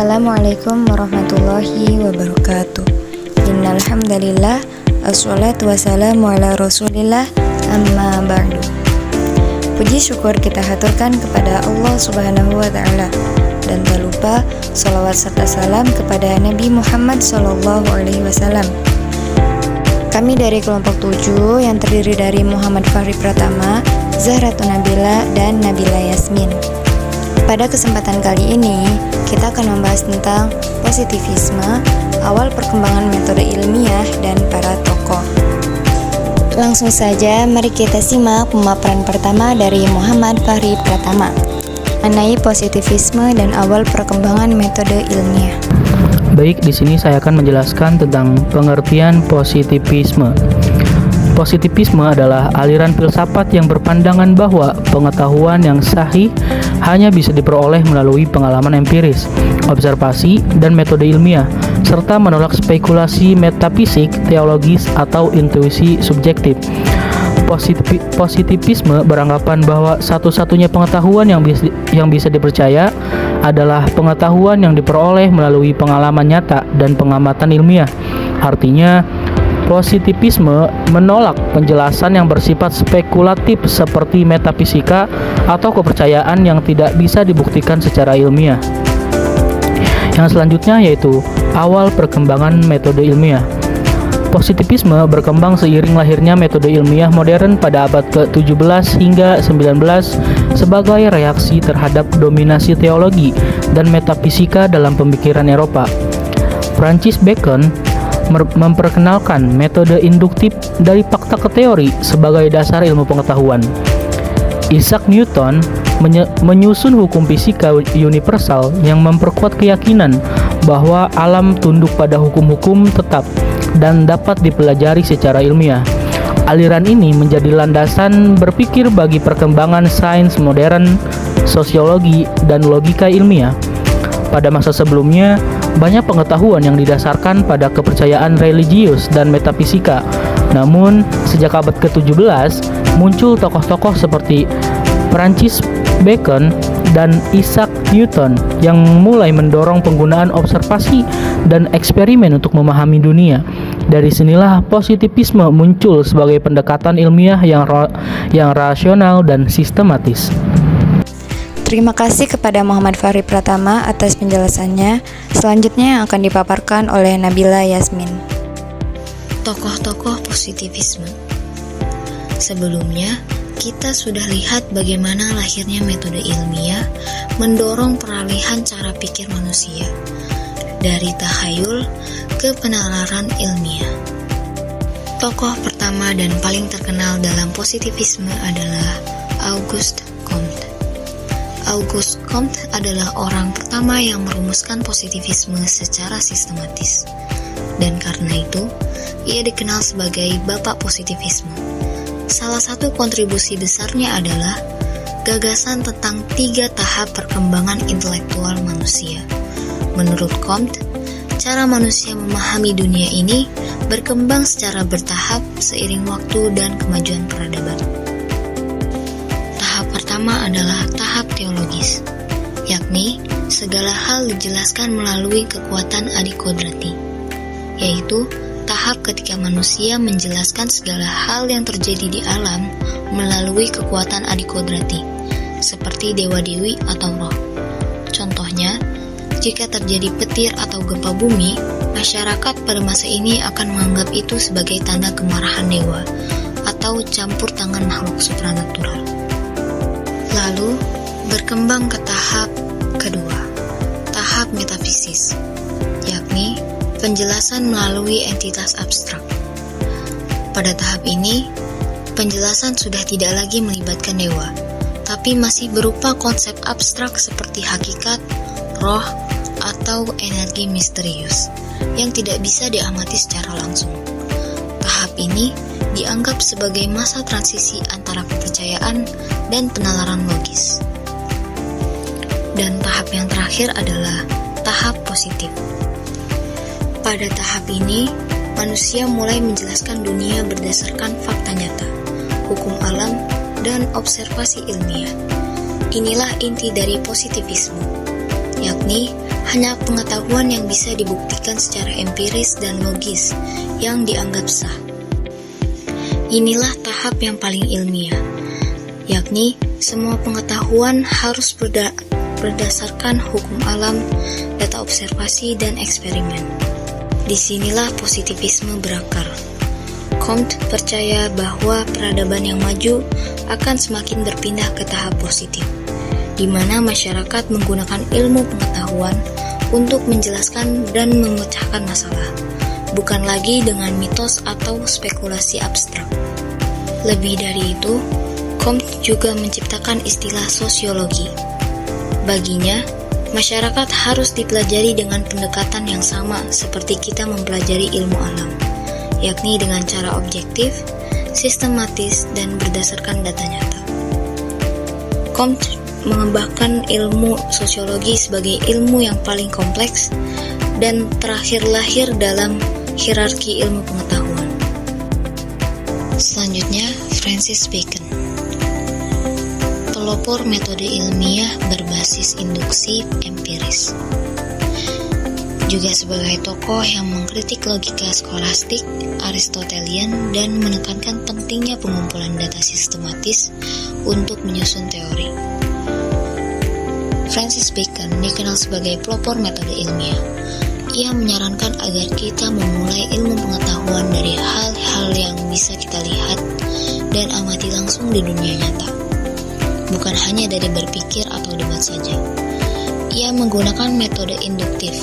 Assalamualaikum warahmatullahi wabarakatuh. Innal hamdalillah assalatu wassalamu ala Rasulillah amma ba'du. Puji syukur kita haturkan kepada Allah Subhanahu wa taala dan tak lupa salawat serta salam kepada Nabi Muhammad sallallahu alaihi wasallam. Kami dari kelompok 7 yang terdiri dari Muhammad Fahri Pratama, Zahratun Nabila, dan Nabila Yasmin. Pada kesempatan kali ini, kita akan membahas tentang positivisme, awal perkembangan metode ilmiah, dan para tokoh. Langsung saja, mari kita simak pemaparan pertama dari Muhammad Fahri Pratama mengenai positivisme dan awal perkembangan metode ilmiah. Baik, di sini saya akan menjelaskan tentang pengertian positivisme. Positivisme adalah aliran filsafat yang berpandangan bahwa pengetahuan yang sahih hanya bisa diperoleh melalui pengalaman empiris, observasi, dan metode ilmiah, serta menolak spekulasi metafisik, teologis, atau intuisi subjektif. Positivisme beranggapan bahwa satu-satunya pengetahuan yang bisa dipercaya adalah pengetahuan yang diperoleh melalui pengalaman nyata dan pengamatan ilmiah. Artinya, positivisme menolak penjelasan yang bersifat spekulatif seperti metafisika atau kepercayaan yang tidak bisa dibuktikan secara ilmiah. Yang selanjutnya yaitu awal perkembangan metode ilmiah. Positivisme berkembang seiring lahirnya metode ilmiah modern pada abad ke-17 hingga 19 sebagai reaksi terhadap dominasi teologi dan metafisika dalam pemikiran Eropa. Francis Bacon memperkenalkan metode induktif dari fakta ke teori sebagai dasar ilmu pengetahuan. Isaac Newton menyusun hukum fisika universal yang memperkuat keyakinan bahwa alam tunduk pada hukum-hukum tetap dan dapat dipelajari secara ilmiah. Aliran ini menjadi landasan berpikir bagi perkembangan sains modern, sosiologi, dan logika ilmiah. Pada masa sebelumnya, banyak pengetahuan yang didasarkan pada kepercayaan religius dan metafisika. Namun, sejak abad ke-17, muncul tokoh-tokoh seperti Francis Bacon dan Isaac Newton yang mulai mendorong penggunaan observasi dan eksperimen untuk memahami dunia. Dari sinilah positivisme muncul sebagai pendekatan ilmiah yang rasional dan sistematis. Terima kasih kepada Muhammad Fahri Pratama atas penjelasannya. Selanjutnya yang akan dipaparkan oleh Nabila Yasmin. Tokoh-tokoh positivisme. Sebelumnya, kita sudah lihat bagaimana lahirnya metode ilmiah mendorong peralihan cara pikir manusia dari tahayul ke penalaran ilmiah. Tokoh pertama dan paling terkenal dalam positivisme adalah Auguste Comte. Auguste Comte adalah orang pertama yang merumuskan positivisme secara sistematis, dan karena itu, ia dikenal sebagai Bapak Positivisme. Salah satu kontribusi besarnya adalah gagasan tentang 3 tahap perkembangan intelektual manusia. Menurut Comte, cara manusia memahami dunia ini berkembang secara bertahap seiring waktu dan kemajuan peradaban. Tahap pertama adalah tahap teologis, yakni segala hal dijelaskan melalui kekuatan adikodrati, yaitu tahap ketika manusia menjelaskan segala hal yang terjadi di alam melalui kekuatan adikodrati, seperti dewa-dewi atau roh. Contohnya, jika terjadi petir atau gempa bumi, masyarakat pada masa ini akan menganggap itu sebagai tanda kemarahan dewa atau campur tangan makhluk supranatural. Lalu, berkembang ke tahap kedua, tahap metafisis, yakni penjelasan melalui entitas abstrak. Pada tahap ini, penjelasan sudah tidak lagi melibatkan dewa, tapi masih berupa konsep abstrak seperti hakikat, roh, atau energi misterius yang tidak bisa diamati secara langsung. Tahap ini dianggap sebagai masa transisi antara kepercayaan dan penalaran logis. Dan tahap yang terakhir adalah tahap positif. Pada tahap ini, manusia mulai menjelaskan dunia berdasarkan fakta nyata, hukum alam, dan observasi ilmiah. Inilah inti dari positivisme, yakni hanya pengetahuan yang bisa dibuktikan secara empiris dan logis yang dianggap sah. Inilah tahap yang paling ilmiah, yakni semua pengetahuan harus berdasarkan hukum alam, data observasi, dan eksperimen. Disinilah positivisme berakar. Comte percaya bahwa peradaban yang maju akan semakin berpindah ke tahap positif, di mana masyarakat menggunakan ilmu pengetahuan untuk menjelaskan dan memecahkan masalah, bukan lagi dengan mitos atau spekulasi abstrak. Lebih dari itu, Comte juga menciptakan istilah sosiologi. Baginya, masyarakat harus dipelajari dengan pendekatan yang sama seperti kita mempelajari ilmu alam, yakni dengan cara objektif, sistematis, dan berdasarkan data nyata. Comte mengembangkan ilmu sosiologi sebagai ilmu yang paling kompleks dan terakhir lahir dalam hierarki ilmu pengetahuan. Selanjutnya, Francis Bacon. Pelopor metode ilmiah berbasis induksi empiris. Juga sebagai tokoh yang mengkritik logika skolastik Aristotelian dan menekankan pentingnya pengumpulan data sistematis untuk menyusun teori. Francis Bacon dikenal sebagai pelopor metode ilmiah. Ia menyarankan agar kita memulai ilmu pengetahuan dari hal-hal yang bisa kita lihat dan amati langsung di dunia nyata, bukan hanya dari berpikir atau debat saja. Ia menggunakan metode induktif,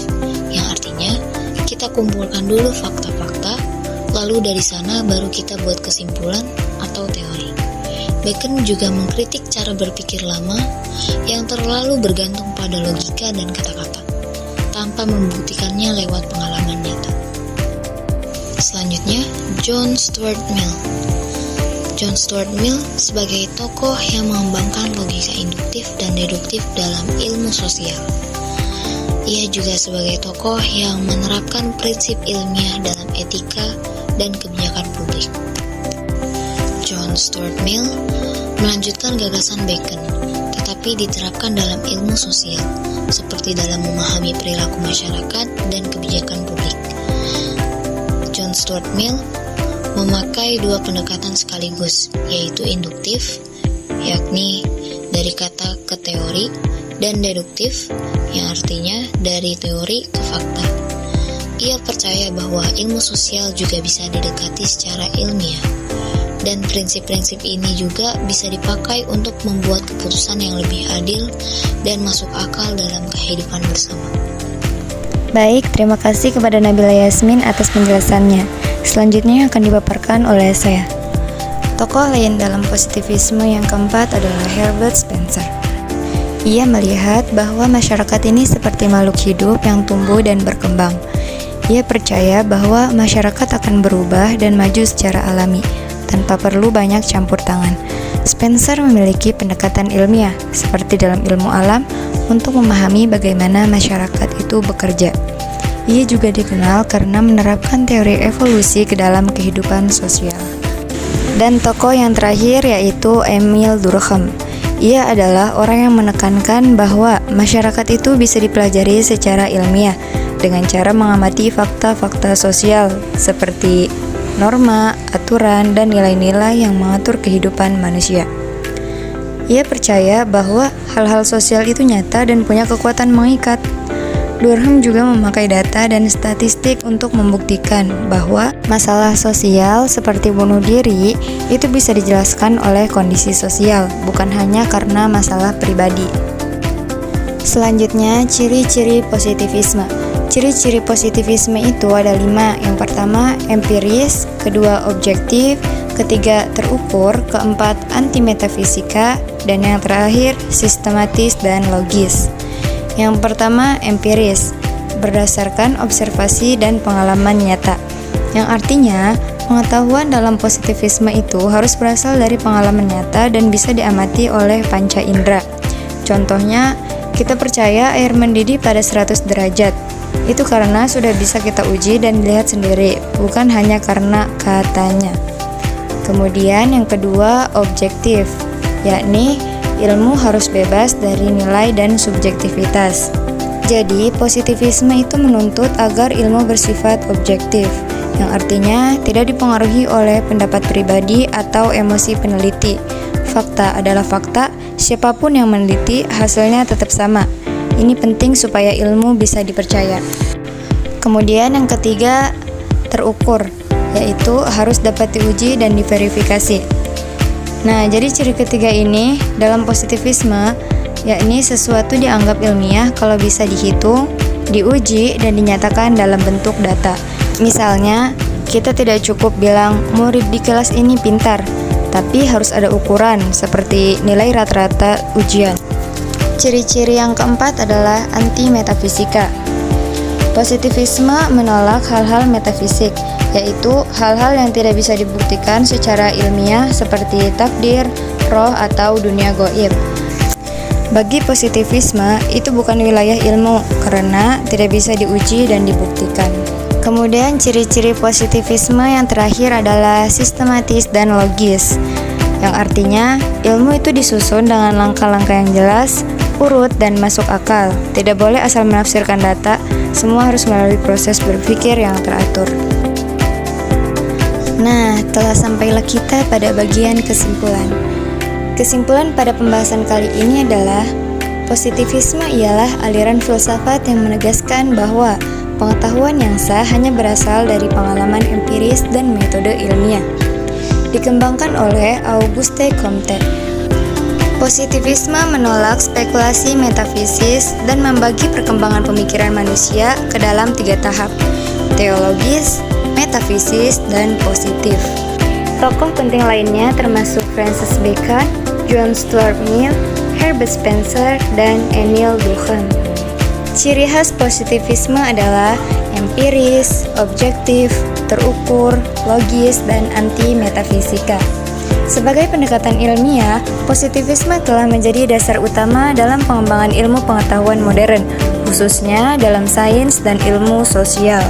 yang artinya kita kumpulkan dulu fakta-fakta, lalu dari sana baru kita buat kesimpulan atau teori. Bacon juga mengkritik cara berpikir lama yang terlalu bergantung pada logika dan kata-kata, tanpa membuktikannya lewat pengalaman nyata. Selanjutnya, John Stuart Mill. John Stuart Mill sebagai tokoh yang mengembangkan logika induktif dan deduktif dalam ilmu sosial. Ia juga sebagai tokoh yang menerapkan prinsip ilmiah dalam etika dan kebijakan publik. John Stuart Mill melanjutkan gagasan Bacon, tetapi diterapkan dalam ilmu sosial, seperti dalam memahami perilaku masyarakat dan kebijakan publik. John Stuart Mill memakai dua pendekatan sekaligus, yaitu induktif, yakni dari kata ke teori, dan deduktif, yang artinya dari teori ke fakta. Ia percaya bahwa ilmu sosial juga bisa didekati secara ilmiah, dan prinsip-prinsip ini juga bisa dipakai untuk membuat keputusan yang lebih adil dan masuk akal dalam kehidupan bersama. Baik, terima kasih kepada Nabila Yasmin atas penjelasannya. Selanjutnya akan dipaparkan oleh saya. Tokoh lain dalam positivisme yang keempat adalah Herbert Spencer. Ia melihat bahwa masyarakat ini seperti makhluk hidup yang tumbuh dan berkembang. Ia percaya bahwa masyarakat akan berubah dan maju secara alami, tanpa perlu banyak campur tangan. Spencer memiliki pendekatan ilmiah, seperti dalam ilmu alam, untuk memahami bagaimana masyarakat itu bekerja. Ia juga dikenal karena menerapkan teori evolusi ke dalam kehidupan sosial. Dan tokoh yang terakhir yaitu Emile Durkheim. Ia adalah orang yang menekankan bahwa masyarakat itu bisa dipelajari secara ilmiah dengan cara mengamati fakta-fakta sosial seperti norma, aturan, dan nilai-nilai yang mengatur kehidupan manusia. Ia percaya bahwa hal-hal sosial itu nyata dan punya kekuatan mengikat. Durkheim juga memakai data dan statistik untuk membuktikan bahwa masalah sosial seperti bunuh diri itu bisa dijelaskan oleh kondisi sosial, bukan hanya karena masalah pribadi. Selanjutnya, ciri-ciri positivisme. Ciri-ciri positivisme itu ada 5. Yang pertama, empiris, kedua, objektif, ketiga, terukur, keempat, anti metafisika, dan yang terakhir, sistematis dan logis. Yang pertama, empiris, berdasarkan observasi dan pengalaman nyata, yang artinya pengetahuan dalam positivisme itu harus berasal dari pengalaman nyata dan bisa diamati oleh panca indera. Contohnya, kita percaya air mendidih pada 100 derajat. Itu karena sudah bisa kita uji dan lihat sendiri, bukan hanya karena katanya. Kemudian yang kedua, objektif, yakni ilmu harus bebas dari nilai dan subjektivitas. Jadi, positivisme itu menuntut agar ilmu bersifat objektif, yang artinya tidak dipengaruhi oleh pendapat pribadi atau emosi peneliti. Fakta adalah fakta, siapapun yang meneliti, hasilnya tetap sama. Ini penting supaya ilmu bisa dipercaya. Kemudian yang ketiga, terukur, yaitu harus dapat diuji dan diverifikasi. Nah, jadi ciri ketiga ini dalam positivisme, yakni sesuatu dianggap ilmiah kalau bisa dihitung, diuji, dan dinyatakan dalam bentuk data. Misalnya, kita tidak cukup bilang murid di kelas ini pintar, tapi harus ada ukuran seperti nilai rata-rata ujian. Ciri-ciri yang keempat adalah anti-metafisika. Positivisme menolak hal-hal metafisik, yaitu hal-hal yang tidak bisa dibuktikan secara ilmiah seperti takdir, roh, atau dunia gaib. Bagi positivisme, itu bukan wilayah ilmu karena tidak bisa diuji dan dibuktikan. Kemudian ciri-ciri positivisme yang terakhir adalah sistematis dan logis, yang artinya ilmu itu disusun dengan langkah-langkah yang jelas, urut, dan masuk akal. Tidak boleh asal menafsirkan data, semua harus melalui proses berpikir yang teratur. Nah, telah sampailah kita pada bagian kesimpulan. Kesimpulan pada pembahasan kali ini adalah positivisme ialah aliran filsafat yang menegaskan bahwa pengetahuan yang sah hanya berasal dari pengalaman empiris dan metode ilmiah. Dikembangkan oleh Auguste Comte. Positivisme menolak spekulasi metafisis dan membagi perkembangan pemikiran manusia ke dalam 3 tahap: teologis, metafisis, dan positif. Tokoh penting lainnya termasuk Francis Bacon, John Stuart Mill, Herbert Spencer, dan Émile Durkheim. Ciri khas positivisme adalah empiris, objektif, terukur, logis, dan anti-metafisika. Sebagai pendekatan ilmiah, positivisme telah menjadi dasar utama dalam pengembangan ilmu pengetahuan modern, khususnya dalam sains dan ilmu sosial.